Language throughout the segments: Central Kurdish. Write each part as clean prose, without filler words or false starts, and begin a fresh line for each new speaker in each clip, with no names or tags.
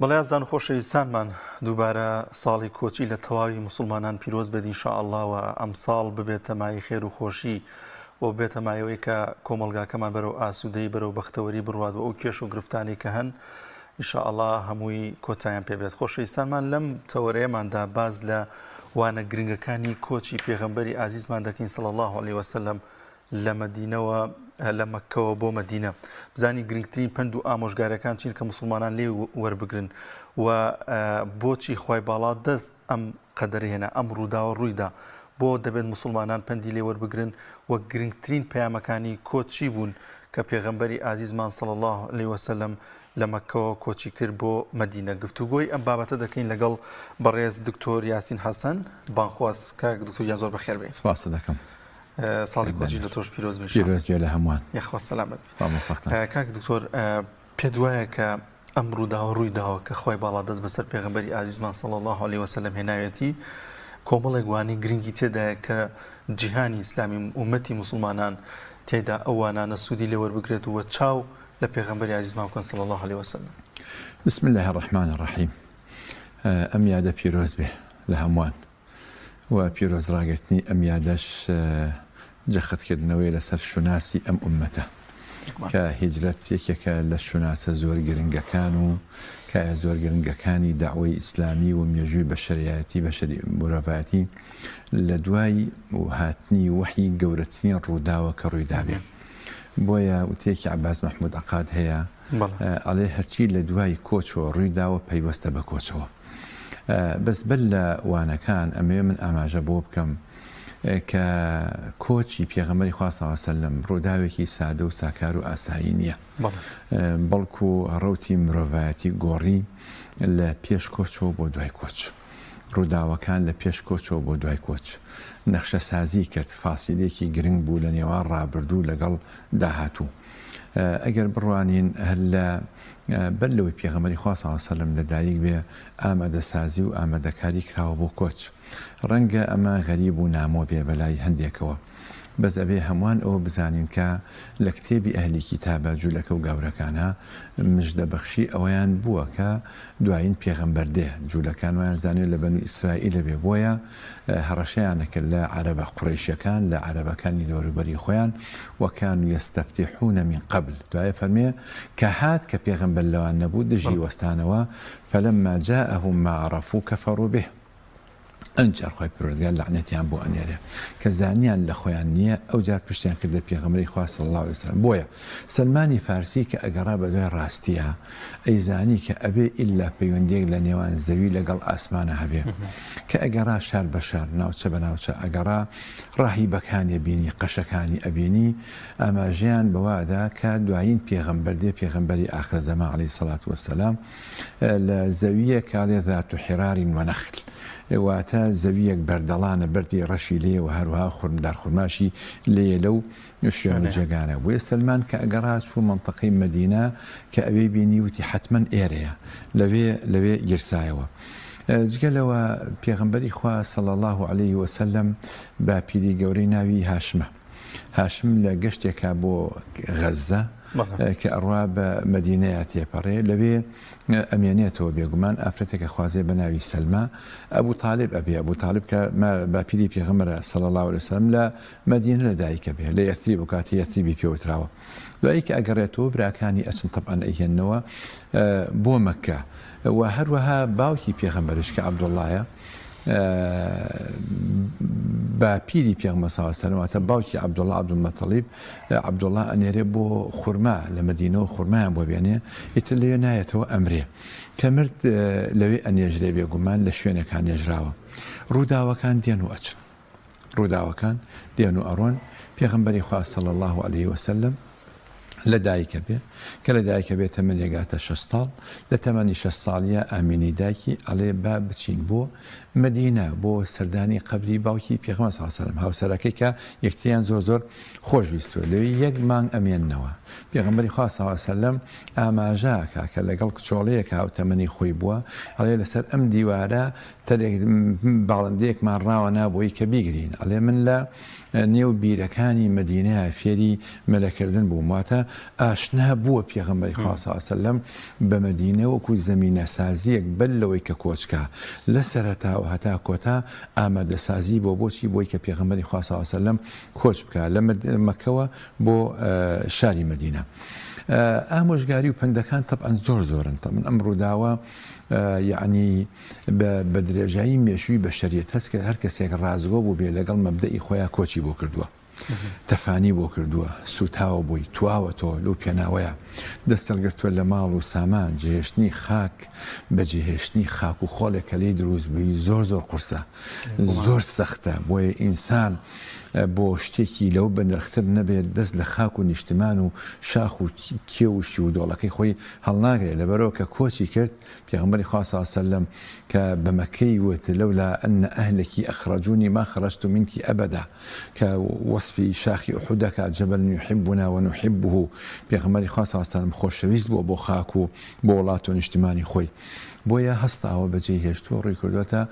بەڵێزان خۆشەویستانمان دووبارە ساڵی کۆچی لە تەواوی مسلمانان پیرۆز بێت ئینشاءالله و ئەم ساڵ ببێتە مای خێر و خۆشی و بێتە مایەوەی کە کۆمەڵگاکەمان بەرەو ئاسوودەی بەرەو بەختەوەری بڕوات و ئەو کێش و گرفتانی کە هەن ئینشاءالله هەمووی کۆتاییان پێبێت. خۆشەویستانمان لەم تەوەرەیەماندا باز لە وانە گرنگەکانی کۆچی پێغەمبەری ئازیزمان دەکەین صلی الله علیه وسلم لە مەدینەوە لە مەککەوە بۆ مەدینە. بزانی گرنگترین پند و ئامۆژگارەکان چین کە مسلمانان لێ وەربگرن و بۆچی خوای باڵا دەست ئەم قەدەرهێنا ئەم ڕووداوە ڕوویدا بۆ دەبێت مسلمانان پندی لێ وەربگرن و گرنگترین پەیامەکانی کۆچی بوون کە پێغەمبەری ئازیزمان صلی الله علیه وسلم لە مەککەوە کۆچی کرد بۆ مەدینە. گفتوگۆی ئەم بابەتە دەکەین لەگەڵ بەڕێز دکتۆر یاسین حەسەن بانخواست کاک دکتۆر یان زۆر بەخێر بێت.
سپاس دەکەم.
ساڵی کۆچی لە تۆش پیرۆز بێت.
پیرۆز بێ لە هەمووان.
یاخوا سەلامت.
کاک
دکتۆر پێت وایە کە ئەم ڕووداوە ڕوویداوە کە خۆی باڵا دەست بەسەر پێغەمبەری ئازیزمان صلی الله علیه وسلم هێناوێتی کۆمەڵێک وانی گرنگی تێدایە کە جیهانی ئیسلامی ئومەتی مسلمانان تێدا ئەوانانە سوودی لێ وەربگرێت و چاو لە پێغەمبەری ئازیزمان بکەن صلی الله علیه وسلم.
بسم الله الرحمن الرحیم. ئەم یادە پیرۆز بێ لە هەمووان و پیرۆز ڕاگرتنی ئەم یادەش جەختکردنەوەی لەسەر شوناسی ئەم ئومەتە کە هیجرەت یەکێکە لە شوناسە زۆر گرنگەکان و کە زۆر گرنگەکانی داوای ئیسلامی و مێژووی بەشەریەتی بەشەری مرۆڤایەتی لە دوای و هاتنی وحی گەورەترین ڕووداوە کە ڕوویدابێ. بۆیە وتێکی عەباس مەحموود عەقاد هەیە ئەڵێ هەرچی لە دوای کۆچەوە ڕوویداوە پەیوەستە بە کۆچەوە. بەس بەر لە وانەکان ئەمەوێ من ئاماژە بۆ بکەم کە کۆچی پێغەمبەری خوا صلی الله علیه وسلم ڕووداوێکی سادە و ساکار و ئاسایی نییە، بەڵکو ڕەوتی مرۆڤایەتی گۆڕی لە پێش کۆچەوە بۆ دوای کۆچ. ڕووداوەکان لە پێش کۆچەوە بۆ دوای کۆچ نەخشە سازی کرد، فاسیلێکی گرنگ بوو لە نێوان ڕابردوو لەگەڵ داهاتوو. ئەگەر بڕوانین هەر لە بەر لەوەی پێغەمبەری خوا صلی الله علیه وسلم لەدایک بێ ئامادەسازی و ئامادەکاری کراوە بۆ کۆچ. ڕەنگە ئەمە غەریب و نامۆ بێ بەلای هەندێکەوە، بەس ئەبێ هەمووان ئەوە بزانین کە لە کتێبی ئەهلی کیتابە جوولەکە و گەورەکانە مژدەبەخشی ئەوەیان بووە کە دوایین پێغەمبەر دێ. جوولەکان وایان زانێت لە بەنو ئیسرائیلە بێ، بۆیە هەڕەشەیانەکرد لە عەرەبە قوڕەیشیەکان لە عەرەبەکانی دەوروبەری خۆیان وەکانوا یەستەفتیحون من قبل. دوایە فەرمێ کە هات کە پێغەمبەر لەوان نەبوو دژی وەستانەوە فەلەما جاءهم ما عرفوا كفروا به. ئەنجار خۆی پروردگار لعنەتیان بۆ ئەنێرێ کە زانیان لە خۆیان نییە ئەو جار پشتیان کردە پێغەمبەری خوا صلی الله علیه وسلم. بۆیە سلمانی فارسی کە ئەگەڕا بە دوای ڕاستیە ئەیزانی کە ئەبێ ئیلا پەیوەندیەک لە نێوان زەوی لەگەڵ ئاسمانە هەبێ، کە ئەگەڕا شار بە شار ناوچە بە ناوچە ئەگەڕا ڕاهیبەکانی بینی قەشەکانی ئەبینی ئاماژەیان بەوادا کە دوایین پێغەمبەر دێ، پێغەمبەری ئاخر زەمان عەلەیهی سەڵات وەسەلام لە زەویە کاڵێ ذات حێرار وەنەخل، واتە زەویەک بەردەڵانە بەردی ڕەشی لێ و هەروها خوڕمدار خوڕماشی لێ لەو شوێنە جێگانە. بۆیە سلمان کە ئەگەڕا چوو مەنتەقەی مەدینە کە ئەوێ بینی وتی حتمەن ئێرەیە لەوێ گرسایەوە. جگەلەوە پێغەمبەری خوا صلی الله علیه وسلم باپیری گەورەی ناوی هاشمە. هاشم لە گەشتێکا بۆ غەزە کە ئەڕوا بە مەدینەیە تێپەڕێ، لەوێ ئەمێنێتەوە بێگومان ئافرەتێکە خوازێ بە ناوی سەلما. ئەبوو تاالب ئەبێ، ئەبوو تاالب کە باپیری پێغەمبەرە صلی الله علیه وسلم لە مەدینە لەدایکە بێ، لە یەثریب و کاتی یەثریبی پێوتراوە. دوایی کە ئەگەڕێتەوە براکانی ئەچن تەبعەن ئەیهێننەوە بۆ مەککە و هەروەها باوکی پێغەمبەریش کە عەبدوڵڵایە باپیری پێغەمبەر صلی الله علیه وسلم واتە باوکی عەبدوڵڵا عەبدولمەتەڵیب عەبدوڵڵا ئەنێرێ بۆ خورما لە مەدینەوە خورمایان بۆ بێنێ، ئیتر لەوێ نایەتەوە ئەمرێ کە مرد لەوێ ئەنێژرێ بێگومان لە شوێنێکان نێژراوە. ڕووداوەکان دێن و ئەچن، ڕووداوەکان دێن و ئەڕۆن. پێغەمبەری خوا صلی الله علیه وسلم لەدایکە بێ کە لەدایکە بێ تەمەن یەگاتە 6 ساڵ. لە تەمەنی 6 ساڵیە ئامینی دایکی ئەڵێ با بچین بۆ مەدینە بۆ سەردانی قەبری باوکی پێغەمبەر صلی الله علیه وسلم، هاوسەرەکەی کە یەکتریان زۆر خۆشویستوە. لەوێ یەک مانگ ئەمێننەوە. پێغەمبەری خوا صلی الله علیه وسلم ئاماژەکە کە لەگەڵ کچۆڵەیەک هاوتەمەنی خۆی بووە، ئەڵێ لەسەر ئەم دیوارە باڵندەیەکمان ڕاوە نابۆی کە بیگرین. ئەڵێ من لە نێو بیرەکانی مەدینەیە فێری مەلەکردن بووم، واتە ئاشنا بووە پێغەمبەری خوا صلی الله علیه وسلم بە مەدینە وەکو زەمینە سازیەک بەل لەوەی کە کۆچکە لە سەرەتاوە هەتا کۆتا ئامادەسازی بۆ بۆچی بۆی کە پێغەمبەری خوا صلی الله علیه وسلم کۆچ بکە لە مەکەوە بۆ شاری مەدینە. ئامۆژگاری و پندەکان طبعاً زۆرن من ئەم ڕووداوە یعنی بە درێژایی مێشووی بە شەریعەت هەست کە هەر کەسێک ڕازگۆ بوو بێ لەگەڵ مەبدەئی خۆیان کۆچی بۆ کردووە تەفانی بۆ کردووە سوتاوە بووی تواوە تۆ لەو پێناوەیە دەستەڵگرتووە لە ماڵ و سامان جێهێشتنی خاک بە جێهێشتنی خاک و خۆڵێک کە لێی دروست بووی زۆر قورسە زۆر سەختە بۆیە ئینسان بۆ شتێکی لەو بە نرختر نەبێت دەست لە خاک و نیشتمان و شاخ و کێوشی و دۆڵەکەی خۆی هەڵناگرێت لەبەرەوە کە کۆچی کرد پێغەمبەری خوا صلی الله علیه وسلم کە بە مەکەی وت لەولا ئەن ئەهلەکی ئەخرەجونی ما خرجت منك ئەبەدا کە وەصفی شاخی ئوحودەکە جەبەل یحبنا ونحبه پێغەمبەری خوا صلی الله علیه وسلم خۆشەویست بووە بۆ خاک و بۆ وڵات و نیشتمانی خۆی بۆیە هەستاوە بەجێ هێشتووە ڕووی کردوێتە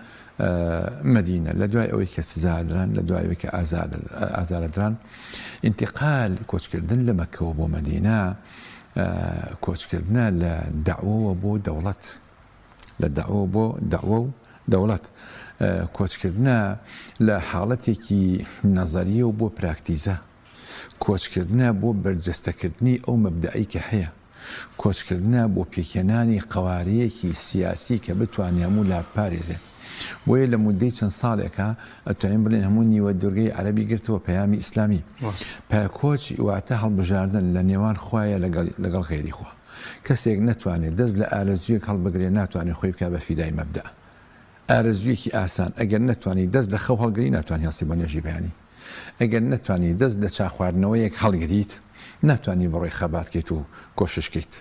مدینە لە دوای ئەوەی کە سزادران لە دوای ئەوەی کە ئازارەدران انتقال کۆچکردن لە مەکەوە بۆ مەدینە کۆچکردنە لە دەعوەوە بۆ دەوڵەت لە دەعوە بۆ دەعوە و دەوڵەت کۆچکردنە لە حاڵەتێکی نەزەریە و بۆ پراکتیزە کۆچکردنە بۆ بەرجەستەکردنی ئەو مەبدەئی کە هەیە کۆچکردنە بۆ پێکێنانی قەوارەیەکی سیاسی کە بتوانێ هەموو لا پارێزێت بۆیە لە مودەی چەند ساڵێکە ئەتوانین بڵێن هەموو نیوە دوورگەی عەرەبی گرتەوە پەیامی ئیسلامی پایکۆچ واتە هەڵبژاردن لە نێوان خوایە لەگەڵ غێری خوا کەسێک نەتوانێت دەست لە ئارەزوویەک هەڵبگرێ ناتوانێت خۆی بکە بە فیدای مەبدە ئارەزوویەکی ئاسان ئەگەر نەتوانی دەست لە خەو هەڵگری ناتوانانی هەڵسی بۆ نوێژی بەیانی ئەگەر نەتوانی دەست لە چاخواردنەوەیەک هەڵگریت ناتوانانی بەڕۆی خەباتکەیت و کۆششکەیت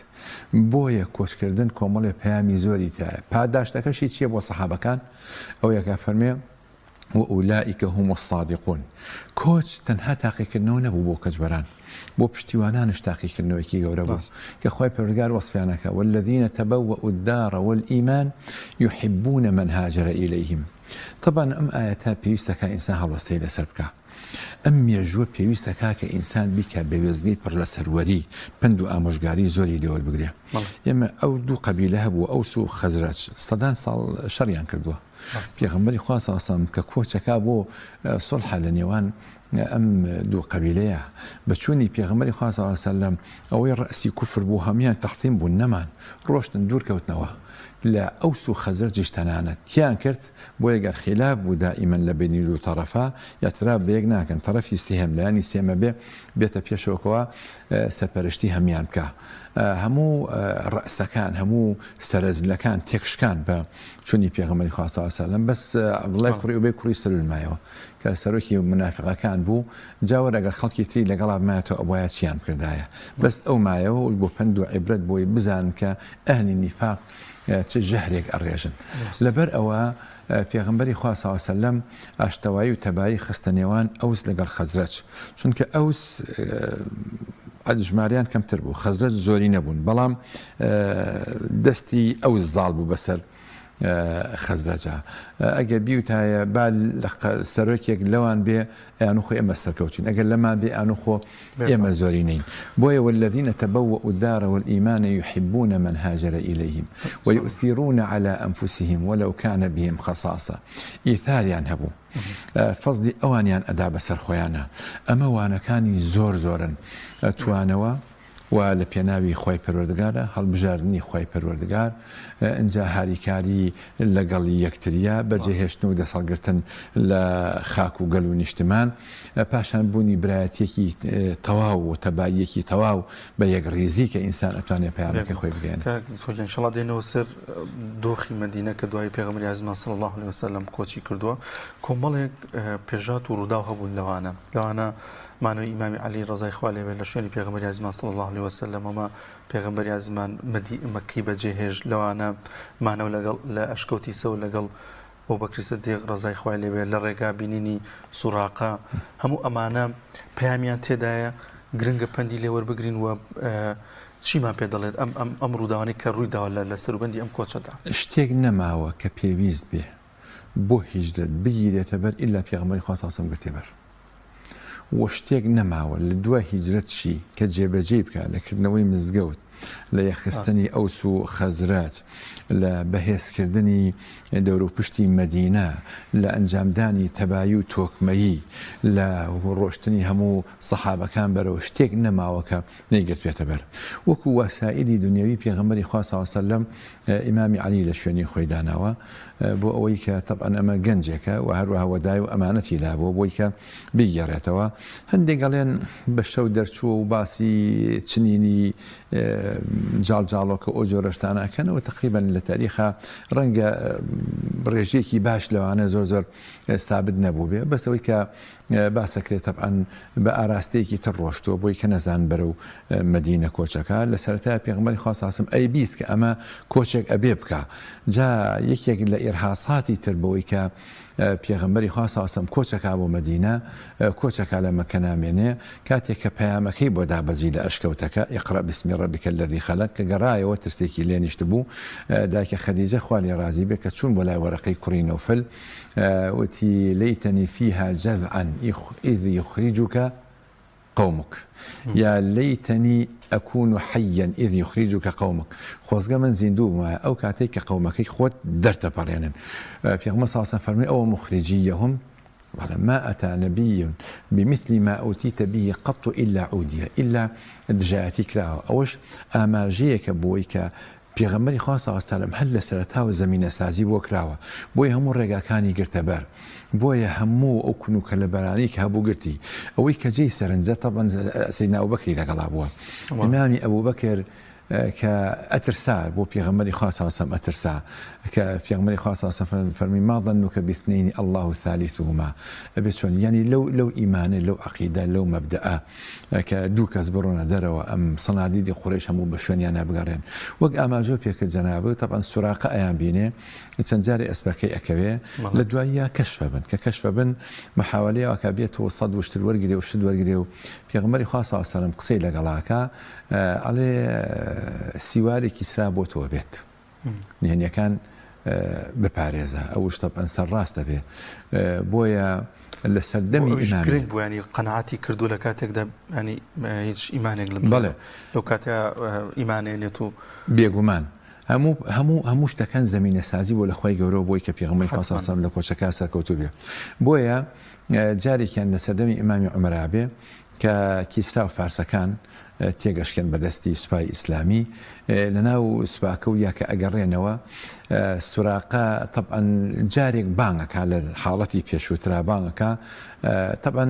بۆیە کۆچکردن کۆمەڵێ پەیامی زۆری تایە پاداشتەکەشی چییە بۆ سەحابەکان ئەو یەکە فەرمێ وأولئك هم الصادقون کۆچ تەنها تاقیکردنەوە نەبوو بۆ کەچبەران بۆ پشتیوانانش تاقیکردنەوەیکی گەورە بوو کە خۆی پەروەردگار وەصفیانەکە والذين تبوأوا الدار والإيمان يحبون من هاجر إليهم طبعا ئەم ئاەتە پێویستەکە ئینسان هەڵوەستەی لەسەر بکە ئەم مێژووە پێویستەکە کە ئینسان بیکە بە وێزگەی پڕ لە سەروەری پند و ئامۆژگاری زۆری لێوە بگرێ ئێمە ئەو دوو قەبیلە هەبوو ئەوس و خەزرەج سەدان ساڵ شەڕیان کردووە پێغەمبەری خوا صلی الله علیه وسلم کە کۆچەکە بۆ سڵحە لە نێوان ئەم دوو قەبیلەیە بەچوونی پێغەمبەری خوا صلی الله علیه وسلم ئەوەی ڕەسی کوفر بوو هەمیان تەحتیم بوون نەمان ڕۆشتن دوور کەوتنەوە لە ئەوس و خەزرەجیش تەنانەت تیان کرد بۆ ئەگەر خلاف بوو دائیمەن لە بینی دوو تەرەفا یاترا بەیەک ناکەن تەرەفی سێهەم لایانی سێمە بێ بێتە پێشەوەکەوە سەرپەرشتی هەمیان بکە هەموو ڕەسەکان هەموو سەرەزلەکان تێکشکان بە چوونی پێغەمبەری خوا صلی الله علیه وسلم بەس عەبدوڵای کوڕی ئوبەی کوڕی سەلولمایەوە کە سەرۆکی منافقەکان بوو جاوە ئەگەر خەڵکی تری لەگەڵا بمایەتەوە ئەوایە چیان کردایە بەس ئەو مایەوە بۆ پند و عیبرەت بۆی بزان کە ئەهلی نیفاق چ ژەهرێک ئەڕێژن لەبەر ئەوە پێغەمبەری خوا صلی الله علیه وسلم ئاشتەوایی و تەبایی خستە نێوان ئەوس لەگەڵ خەزرەج چونکە ئەوس ژماریان کەمتر بوو خەزرەج زۆری نەبوون بەڵام دەستی ئەوس زاڵ بوو بەسەر خەزرەجە ئەگەر بیوتایە با سەرۆکێک لەوان بێ ئەیان خۆ ئێمە سەرکەوتین ئەگەر لەمان بێ ئەیان خۆ ئێمە زۆری نین بۆیە والذين تبوأوا الدار والإيمان يحبون من هاجر إليهم ويؤثرون على أنفسهم ولو كان بهم خصاصة ئیثاریان هەبوو فەزلی ئەوانیان ئەدا بەسەر خۆیانە ئەمە وانەکانی زۆرن توانەوە و لە پێناوی خۆی پەروەردگارە هەڵبژاردننی خۆی پەروەردگار ئەجا هاریکاری لەگەڵ یەکتریە بەجێهێشتن و دەسەڵگرتن لە خاک و گەل و نیشتمان پاشان بوونی برایەتێکی تەواو و تەباییەکی تەواو بە یەکڕێزی کە ئینسان ئەتوانێت پەیامەکەی خۆی بگەێنێت
ئینشەڵا دێنەوە سەر دۆخی مەدینە کە دوای پێغەمبەری عەزیزمان صلی الله علیه وسلم کۆچی کردووە کۆمەڵێک پێژات و ڕووداو هەبوون لەوانە مانەوەی ئیمامی عەلی ڕەزای خوا لێبێ لە شوێنی پێغەمبەری عەزیزمان صلی الله علیه وسلم ئەمە پێغەمبەری عەزیزمان مەکەی بەجێهێژ لەوانە مانەوە لەگەڵ لە ئەشکەوتی سەو لەگەڵ ئەبوبەکر سیدیق ڕەزای خوای لێبێ لە ڕێگا بینینی سوراقا هەموو ئەمانە پەیامیان تێدایە گرنگە پەندی لێ وەربگرین و چیمان پێ دەڵێت ئەم ڕووداوانەی کە ڕوویداوە لە سەروبەندی ئەم کۆچەدا
شتێک نەماوە کە پێویست بێ بۆ هیجرەت بگیرێتە بەر ئیلا پێغەمبەری خوا صلی الله علیه وسلم گرتێ بەر وشتێک نەماوە لە دوای هیجرەتشی کە جێبەجێ بکە لەکردنەوەی مزگەوت لە یەخستنی ئەوس و خەزرات لە بەهێزکردنی دەوروپشتی مەدینە لە ئەنجامدانی تەبایی و تۆکمەیی لە ڕۆشتنی هەموو سەحابەکان بەرەوە شتێک نەماوەکە نەیگرت بێتە بەر وەکو وەسائلی دنیاوی پێغەمبەری خوا صلی الله علیه وسلم ئیمامی عەلی لە شوێنی خۆی داناوە بۆ ئەوەی کە طبعاً ئەمە گەنجێکە و هەروەها وەدای و ئەمانەتی لابووە بۆی کە بیگەڕێتەوە هەندێک گەڵێن بە شەو دەرچووە و باسی چنینی جاڵجاڵۆکە ئەو جۆرەشتانەکەنەوە تقریبا لە تاریخە ڕەنگە ڕێژێکی باش لەوانە زۆر سابت نەبوو بێ بەسەوەی کە باسەکرێت طبعاً بە ئاراستەیەکی تر ڕۆشتووە بۆی کە نەزان بەرەو مەدینە کۆچەکە لە سەرەتای پێغەمبەری خوا صلی الله علیه وسلم ئەی بیست کە ئەمە کۆچێک ئەبێ بکە جا یەکێک لە ئیرهاساتی تر بەوەی کە پێغەمبەری خوا صلی الله علیه وسلم کۆچەکە بۆ مەدینە کۆچەکە لە مەکە نامێنێ کاتێک کە پەیامەکەی بۆ دابەزی لە ئەشکەوتەکە اقرأ باسم ربك الذي خلق کە گەڕایەوە ترسێکی لێ نیشت بوو دایکە خەدیجە خوا لێ رازی بێ کە چوون بۆ لای وەرەقەی کوڕی نەوفەل وتی ليتني فيها جذعا إذ يخرجك قومك يا ليتني أكون حيا إذ يخرجك قومك خۆزگە من زیندوو بوومە ئەو کاتێک کە قەومەکەی خۆت دەرتەپەڕێنن پێغەمبەر صلی الله عليه وسلم فەرمووی ئەوە مخرجیهم ما أتى نبي بمثل ما أوتيت به قط إلا عودية إلا دجاتي كراوة أوش ئاماژەیەکە بۆی کە پێغەمبەری خوا صلی الله علیه وسلم هەر لە سەرەتاوە زەمینە سازی بۆ کراوە بۆی هەموو ڕێگاکانی گرتە بەر بۆیە هەموو ئەو کونوکە لە بەرانی کە هەبوو گرتی ئەوەی کە جێی سەرنجە طبعاً سەیدنا ئەبوبەکری لەگەڵا بووە ئیمامی ئەبوبەکر کە ئەترسا بۆ پێغەمبەری خوا صلی الله علیه وسلم ئەترسا کە پێغەمبەری خوا صلی الله علیه وسلم فەرمی ما ظنك باثنين الله ثالثهما ئەبێ چۆن یعنی لەو ئیمانە لەو عەقیدە لەو مەبدەئە کە دوو کەس بڕۆنە دەرەوە ئەم سەنادیدی قوڕیش هەموو بە شوێنیان بگەڕێن وەک ئاماژە پێکرد جەنابە طبعاً سوراقە ئەیان بینێ چەند جارێ ئەسپەکەی ئەکەوێ لە دواییە کەشفە بن کە کەشفە بن محاولەیەوە کە بێتەوە سەد وشتر وەرگرێ و شت وەرگرێ و پێغەمبەری خوا صلی الله علیه وسلم قسەی لەگەڵاکە ئەڵێ سیوارێکی سرا بۆ تۆ بێت نهێنیەکان بپارێزە ئەوش طبعاً سەرڕاست دەبێ بۆیە لە سەردەمی ئیمامی
بوو ینی قەنەعاتی کردو لە کاتێکدا ینی هیچ ئیمانێک
بەڵێ
لەو کاتێ ئیمانێنێت و
بێگومان هەموو شتەکان زەمینە سازی بۆ لە خۆی گەورە بۆی کە پێغەمبەری خوا صلی الله علیه وسلم لە کۆچەکە سەرکەوتوو بێ بۆیە جارێکیان لە سەردەمی ئیمامی عومەرا بێ کە کیسرا و فارسەکان تێگەشکن بەدەستی سوپای ئیسلامی لەناو سوپاکە و یاکە ئەگەڕێنەوە سوراقە طبعاً جارێک بانگەکە لە حاڵەتی پێشووترا بانگەکە طبعاً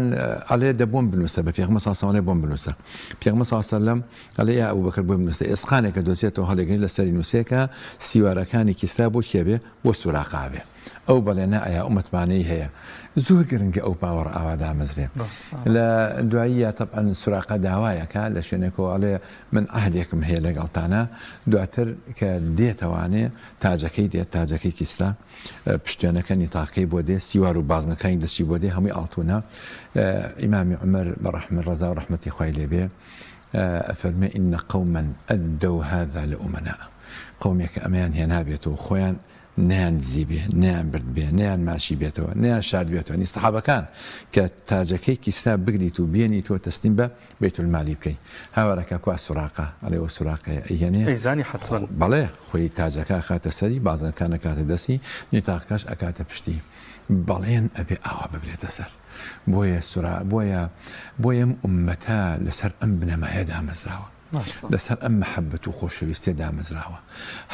ئەڵێ دەبۆم بنووسە بە پێغەمبەر صلی الله علیه وسلم بۆم بنووسە پێغەمبەر صلی الله علیه وسلم ئەڵێ یا ئەبوبەکر بۆم بنووسە ئێسقانێکە دۆزێتەوە هەڵێگەنی لەسەری نووسێکە سیوارەکانی کیسرا بۆ کێبێ بۆ سوراقا بێ ئەو بەڵێنە ئەیا ئومەتمانەی هەیە زۆر گرنگە ئەو باوەڕ ئاوا دامەزرێ لە دواییە طبعاً سوراقە داوایەکە لە شوێنێکەوە ئەڵێ من عەهدێکم هەیە لەگەڵتانە دواتر کە دێتەوانێ تاجەکەی دێت تاجەکەی کیسرا پشتێنەکە نیتاقەکەی بۆ دێ سیوار و بازنەکانی دەستی بۆ دێ هەمووی ئاڵتوونە ئیمامی عومەر بەڕەحمە ڕەزا و ڕەحمەتی خوای لێبێ ئەفەرمێ ئین قەومەن ئەدەو هذا لأمناء قەومێکە ئەمەیان هێنا بێتەوە خۆیان نیان دزی بێ نیان برد بێ نیان ماشی بێتەوە نیان شارد بێتەوە نی سەحابەکان کە تاجەکەی کیسرا بگریت و بێنی تۆ تەسلیم بە بەیت المالی بکەی هاوارەکە کوا سوراقە ئەڵێ ئەو سوراقەیە ئەیهێنێ
ئەیزانی حەتمەن
بەڵێ خۆی تاجەکە خاتە سەری بازەکان ئەکاتە دەستی نیتاقەکەش ئەکاتە پشتی بەڵێن ئەبێ ئاوا ببرێتە سەر بۆیە ئومەتە لەسەر ئەم بنەمایە دامەزراوە لەسەر ئەم مەحەبەت و خۆشەویستێ دامەزراوە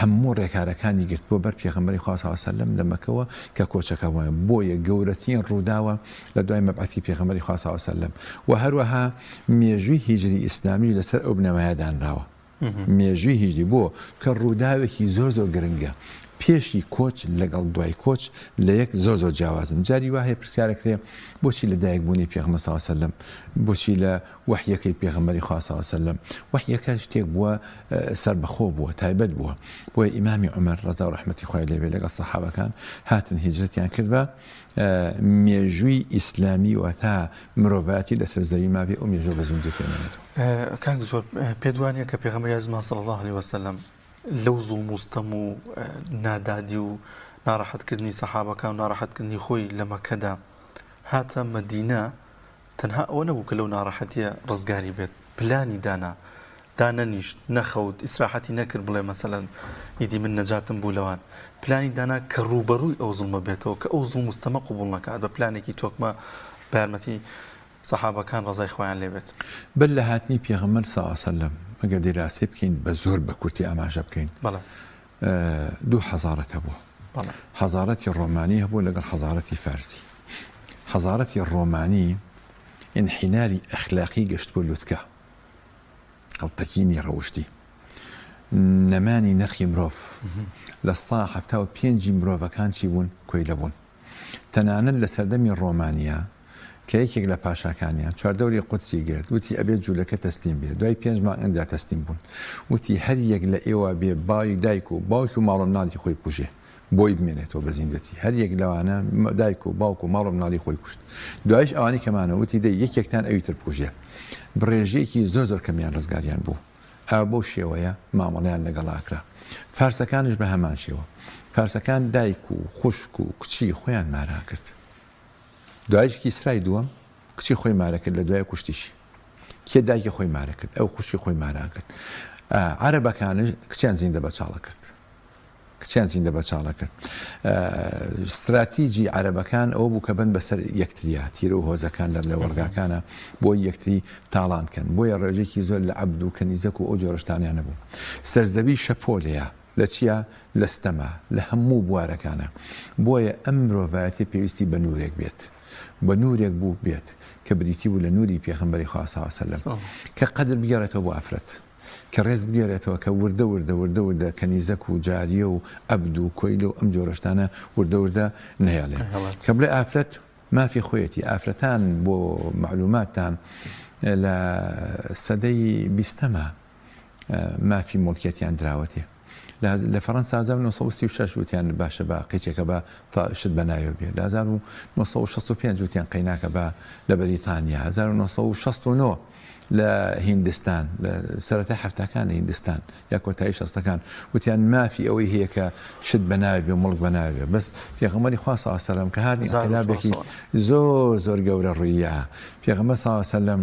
هەموو ڕێکارەکانی گرت بۆ بەر پێغەمبەری خوا صلی الله علیه وسلم لە مەکەوە کە کۆچەکە وایە بۆیە گەورەترین ڕووداوە لە دوای مەبعەثی پێغەمبەری خوا صلی الله علیه وسلم و هەروەها مێژووی هیجری ئیسلامی لەسەر ئەو بنەمایە دانراوە مێژووی هیجری بۆ کە ڕووداوێکی زۆر گرنگە پێشی کۆچ لەگەڵ دوای کۆچ لە یەک زۆر جیاوازن جاری وایە پرسیارەکرێ بۆچی لە دایکبوونی پێغەمبەر صلی الله علیه وسلم بۆچی لە وحیەکەی پێغەمبەری خوا صلی الله علیه وسلم وحیەکە شتێک بووە سەربەخۆ بووە تایبەت بووە بۆیە ئیمامی عومەر ڕەزا و ڕەحمەتی خوای لێبێ لەگەڵ سەحابەکان هاتن هیجرەتیان کرد بە مێژووی ئیسلامی و تا مرۆڤاتی لەسەر زەوی مابێ ئەو مێژووە بە زوندی پێمێنێتەوە
کاک زۆر پێت وانییە کە پێغەمبەری ئەزمان صلی الله علیه وسلم لەو زوڵم و ستەم و نادادی و ناڕەحەتکردنی سەحابەکان و ناڕەحەتکردنی خۆی لە مەکەدا هاتە مەدینە تەنها ئەوە نەبوو کە لەو ناڕەحەتیە ڕزگاری بێت پلانی دانەنیشت نەخەوت ئیسراحەتی نەکرد بڵێ مەسەلەن ئیدی من نەجاتم بوو لەوان پلانی دانا کە ڕوبەڕووی ئەو زوڵمە بێتەوە کە ئەو زوڵم مستەمە قبوڵ نەکات بە پلانێکی تۆکمە بە یارمەتی سەحابەکان ڕەزای خۆیان لێ بێت
بل لە هاتنی پێغەمبەر صلی الله علیه و سلم ئەگەر دراسی بکەین بە زۆر بە کورتی ئاماژە بکەین
بەڵێ
دوو حەزارەت هەبوو
بەڵێ
حەزارەتی ڕۆمانی هەبوو لەگەڵ حەزارەتی فارسی حەزارەتی ڕۆمانی انحناری ئەخلاقی گەشت بۆ لوتکە هەڵتەکینی ڕەوشتی نەمانی نرخی مرۆڤ لە 175 مرۆڤەکان چی بوون کۆی لەبوون تەنانەت لە سەردەمی ڕۆمانیا کە یەکێک لە پاشاکانیان چواردەوری قودسی گرت وتی ئەبێت جوولەکە تەسلیم بێت دوای 5 مانگ ئەندا تەسلیم بوون وتی هەر یەک لە ئێوە بێ باوی دایک و باوکی و ماڵ و مناڵی خۆی کوژێ بۆی بمێنێتەوە بە زیندەتی هەر یەک لەوانە دایک و باوک و ماڵ و مناڵی خۆی کوشت دوایش ئەوانەی کەمانە وتی دەی یەکێکتان ئەویتر بکوژێ بڕێژەیەکی زۆر کەمیان ڕزگاریان بوو ئەو بۆ شێوەیە مامەڵیان لەگەڵاکرا فارسەکانش بە هەمان شێوە فارسەکان دایک و خوشک و کچی خۆیان مارا کرد دوایشکی سرای دووەم کچی خۆی مارە کرد لە دوای کوشتیشی کێ دایکی خۆی مارە کرد ئەو خوشکی خۆی مارا کرد عەرەبەکانش کچیان زیندە بەچاڵە کرد کچیان زیندە بەچاڵە کرد استراتیجی عەرەبەکان ئەوە بوو کە بن بەسەر یەکتریە تیرە و هۆزەکان لە وەرگاکانە بۆ یەکتری تاڵانکەن بۆیە ڕێژێکی زۆر لە عەبد و کەنیزەک و ئەو جۆرەشتانیان نەبوو سەرزەوی شەپۆلەیە لە چیە لە ستەمە لە هەموو بوارەکانە بۆیە ئەم مرۆڤایەتی پێویستی بە نورێک بێت بە نورێک بوو بێت کە بریتی بوو لە نوری پێغەمبەری خوا صلی الله علیه و سلم کە قەدر بگێڕێتەوە بۆ ئافرەت کە ڕێز بگێڕێتەوە کە وردە کەنیزەک و جاریە و عەبد و کۆیلە و ئەم جۆرەشتانە وردە نەهێڵێ کە بڵێ ئافرەت مافی خۆیەتی ئافرەتان بۆ معلوماتتان لە سەدەی 20ەمە مافی مڵکیەتیان دراوەتێ لە فەڕەنسا 1936 وتیان باشە بە قیچێکە بە شت بەناوێ بێ لە 1965 وتیان قەیناکە بە لە بەریتانیا 1969 لە هیندستان لە سەرەتای هەفتەکان لە هیندستان یا کۆتایی شەستەکان وتیان مافی ئەوەی هەیە کە شت بەناوێ بێ مڵک بەناوێ بێ بەس پێغەمبەری خوا صلی الله علیه و سلم کە هاتی ئینقلابێکی زۆر گەورە ڕوویە پێغەمبەر صلی الله علیه و سلم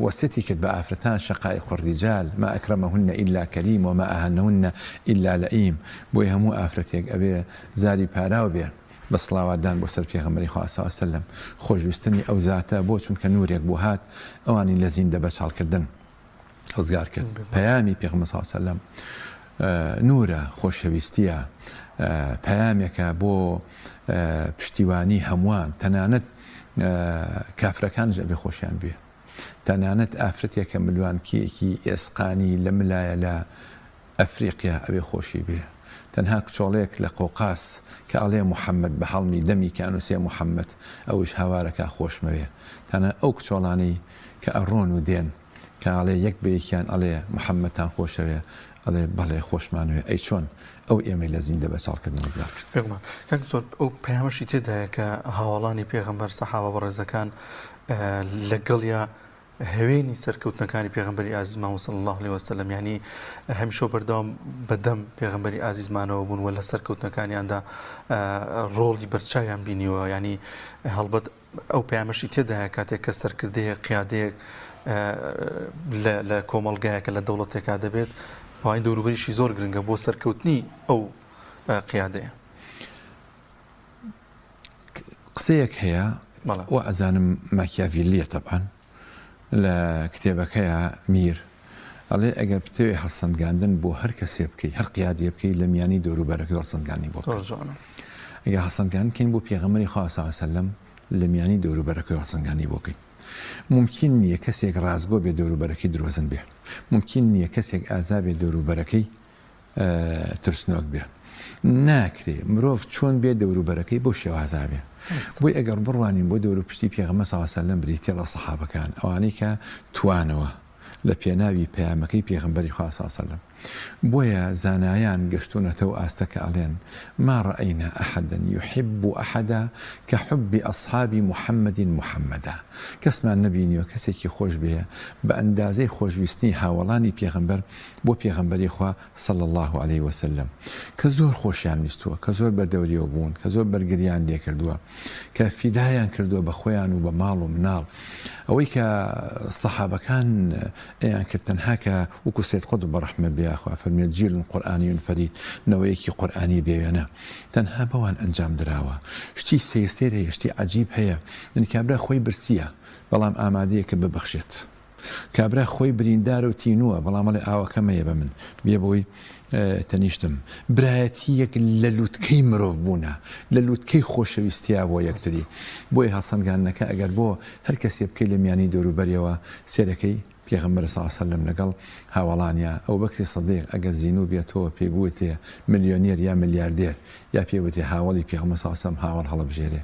وەسیەتی کرد بە ئافرەتان شەقایق الرجال ما ئەکرەمەهن إلا کەریم وما ئەهەنەهن إلا لەئیم بۆی هەموو ئافرەتێک ئەبێ زاری پاراو بێ بە سڵاواتدان بۆ سەر پێغەمبەری خوا صلی الله علیه و سلم خۆشویستنی ئەو زاتە بۆ چونکە نورێک بۆ هات ئەوانی لە زیندە بەچاڵکردن ڕزگار کرد پەیامی پێغەمبەر صلی الله علیه و سلم نورە خۆشەویستیە پەیامێکە بۆ پشتیوانی هەمووان تەنانەت کافرەکانش ئەبێ خۆشیان بێ تەنانەت ئافرەتێکە ملوانکیەکی ئێسقانی لە ملایە لە ئەفریقیا ئەبێ خۆشی بێ تەنها کچۆڵەیەک لە قۆقاس کە ئەڵێ محەممەد بە هەڵمی دەمی کە ئەنووسێ محەممەد ئەوش هاوارەکە خۆشمەوێ تەنها ئەو کچۆڵانەی کە ئەڕۆن و دێن کە ئەڵێ یەک بەیەکیان ئەڵێ محەممەدتان خۆشەوێ ئەڵێ بەڵێ خۆشمانوێ ئەی چۆن ئەو ئێمەی لە زیندە بەچاڵکردن ڕزگار کرد
پێغەمبەر زۆر ئەو پەیامەشی تێدایە کە هاوڵانی پێغەمبەر سەحابە بەڕێزەکان لەگەڵیا هەوێنی سەرکەوتنەکانی پێغەمبەری ئازیزمان صلی الله علیه وسلم یعنی هەمیشە بەردەوام بەدەم پێغەمبەری ئازیزمانەوە بوون و لە سەرکەوتنەکانیاندا ڕۆڵی بەرچاویان بینیوە ینی هەڵبەت ئەو پەیامەشی تێدایە کاتێک کە سەرکردەیە قیادەیەک لە کۆمەڵگایەکە لە دەوڵەتێکا دەبێت ئەوان دەوروبەریشی زۆر گرنگە بۆ سەرکەوتنی ئەو قیادەیە
قسەیەک هەیە و ئەزانم ماکیاڤیلیە تەبعاً لە کتێبەکەیە میر ئەڵێ ئەگەر پتێوێ هەڵسەنگاندن بۆ هەر کەسێ بکەی هەر قیادێ بکەی لە میانی دەوروبەرەکەی هەڵسەنگانی بۆ ئەگەر هەڵسەنگان بکەین بۆ پێغەمبەری خوا صلی الله علیه وسلم لە میانی دەوروبەرەکەی هەڵسەنگانی بۆ بکەین ممکن نییە کەسێک ڕازگۆ بێ دەوروبەرەکەی درۆزن بێ ممکن نییە کەسێک ئازا بێ دەوروبەرەکەی ترسنۆک بێ ناکرێ مرۆڤ چۆن بێ دەوروبەرەکەی بۆ شێوازا بێ بۆی ئەگەر بڕوانین بۆ دەورو پشتی پێغەمبەر صلی الله علیه وسلم بریتێ لە سەحابەکان ئەوانەی کە توانەوە لە پێناوی پەیامەکەی پێغەمبەری خوا صلی الله علیه وسلم بويا زانایان گەشتونەتەوە ئاستەکە ئەڵێن ما رأينا أحدا يحب أحدا كحب أصحاب محمد محمدا کەسمان نبینیوە کەسێکی خۆش بێ بە ئەندازەی خۆشویستنی هاوڵانی پێغەمبەر بۆ پێغەمبەری خوا صلى الله عليه وسلم کە زۆر خۆشیان ویستووە کە زۆر بەردەوریەوە بوون کە زۆر بەرگریان لێ کردووە کە فیدایان کردووە بە خۆیان و بە ماڵ و مناڵ ئەوەی کە سەحابەکان ئەیان کرد تەنها کە وەکو سید قوتب بەڕەحمەت بێخوا فەرمێت جیل قورئانی فەرید نەوەیەکی قورئانی بێوێنە تەنها بەوان ئەنجام درراوە شتی سەیسێر هەیە شتی عەجیب هەیە کابرا خۆی برسیە بەڵام ئامادەیە کە ببەخشێت کابرا خۆی بریندار و تینووە بەڵام ئەڵێ ئاوەکەمەیە بە من بێ بۆی تەنیشتم برایەتیەک لە لووتکەی مرۆڤ بوونە لە لووتکەی خۆشەویستیا بۆ یەکتری بۆی هەڵسەنگاندنەکە ئەگەر بۆ هەر کەسێ بکەی لە میانی دەوروبەریەوە سێرەکەی پێغەمبەر صلی الله علیه وسلم لەگەڵ هاوڵانیا ئەو بەکری سەدیق ئەگەر زینوو بێتەوە پێی بووتێ ملیۆنێر یا ملیاردێر یا پێوتێ هاوڵی پێغەمبەر صلی الله علیه وسلم هاوڵ هەڵەبژێرێ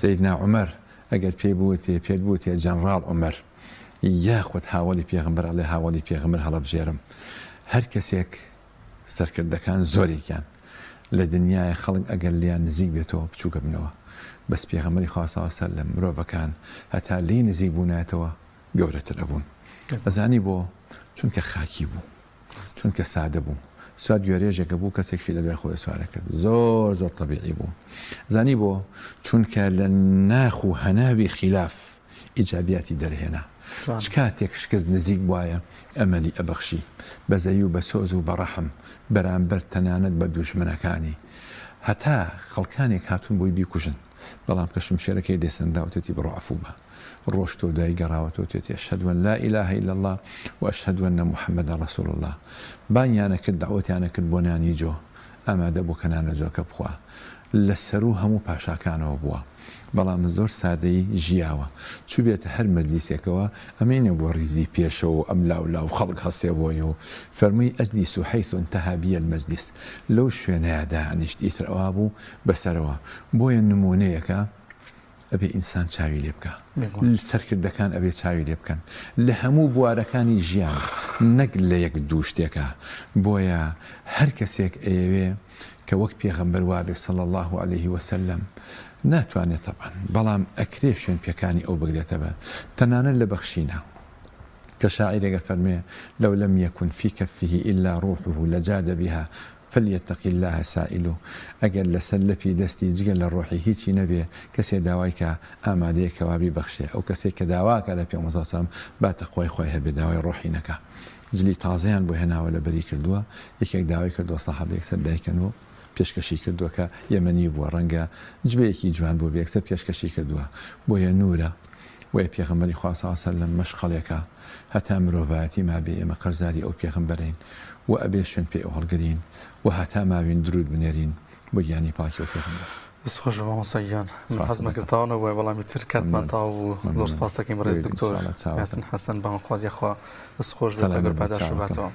سەیدنا عومەر ئەگەر پێی بووتێ جەنڕاڵ عومەر یاخود هاوڵی پێغەمبەر ئەڵێ هاوڵی پێغەمبەر هەڵەبژێرم هەر کەسێک سەرکردەکان زۆرێکیان لە دنیای خەڵک ئەگەر لیان نزیک بێتەوە بچووکە بنەوە بەس پێغەمبەری خوا صلی الله علیه وسلم مرۆڤەکان هەتا لی نزیک بوونایەتەوە گەورەتر ئەبوون ئەزانی بۆ چونکە خاکی بوو چونکە سادە بوو سوات گوێرێژێکە بوو کەسێکی لەبێ خۆی سوارە کرد زۆر زۆر طەبیعی بوو زانی بۆ چونکە لە ناخ و هەناوی خلاف ئیجابیاتی دەرهێنا چ کاتێک شکست نزیک وایە ئەمەلی ئەبەخشی بەزەی و بە سۆز و بەڕەحم بەرامبەر تەنانەت بە دوژمنەکانی هەتا خەڵکانێک هاتوون بۆی بیکوژن بەڵام کە شمشێرەکەی دێسەنداوتێتی بڕۆ عەفوو بە ڕۆشتۆ دوای گەڕاوەتەوە تێتی ئەشهەدو ئەن لا إله إلا الله وأشهد أن محمدا رسول الله بانیانە کرد دعوەتیانە کرد بۆ نانی جۆ ئامادە بۆ کە نانە جۆکە بخوا لەسەر و هەموو پاشاکانەوە بووە بەڵام زۆر سادەی ژیاوە چوو بێتە هەر مەجلیسێکەوە ئەمێنێ بۆ ریزی پێشەوە ئەم لاو خەڵک هەسێ بۆی و فەرمووی ئەجلیس و حەیث انتهى بی المەجلیس لەو شوێنەیەدا ئەنیشت ئیتر ئەوا بوو بەسەرەوە بۆیە نمونەیەکە ئەبێ ئینسان چاوی لێ بکە سەرکردەکان ئەبێ چاوی لێ بکەن لە هەموو بوارەکانی ژیان نەک لە یەک دوو شتێکە بۆیە هەر کەسێک ئەیەوێ کە وەک پێغەمبەر وابێ صلی الله عليه وسلم ناتوانێت طبعا بەڵام ئەکرێ شوێن پێکانی ئەو بگرێتە بە تەنانەت لە بەخشینە کە شاعیرێکە فەرمێ لو لم يكن في كفه إلا روحه لجاد بها فليتق الله سائله ئەگەر لەسەر لەپی دەستی جگە لە ڕۆحی هیچی نەبێ کەسێ داوای کە ئامادەیەکەوا بیبەخشێ ئەو کەسێک کە داواکە لە پێغەمبەر سەڵام باتە خۆی هەبێ داوای ڕۆحی نەکە جلی تازەیان بۆ هێناوە لە بەری کردووە یەکێک داوای کردووە سەحابەیەک سەر دایکەنەوە پێشکەشی کردووە کە یەمەنی بووە ڕەنگە جبەیەکی جوان بۆ بێکسە پێشکەشی کردووە بۆیە نورە وەیە پێغەمبەری خوا صلی الله علیه وسلم مەشقەڵێکە هەتا مرۆڤایەتی ما بێ ئێمە قەرزاری ئەو پێغەمبەرین و ئەبێ شوێن پێ ئەو هەڵگرین و هەتا ماوین درود بنێرین بۆ گیانی پاکی و پێغەمبەر
دەستخۆش بە مامۆستاگیان حەزمە کردتاوەوە وەڵامی تر کاتمان تاو و زۆر سپاس دەکەین بەڕێز دکتۆر یاسین حەسەن بەمەخوازیەخوا دەستخۆش بێ بەرپاداش باتەوە.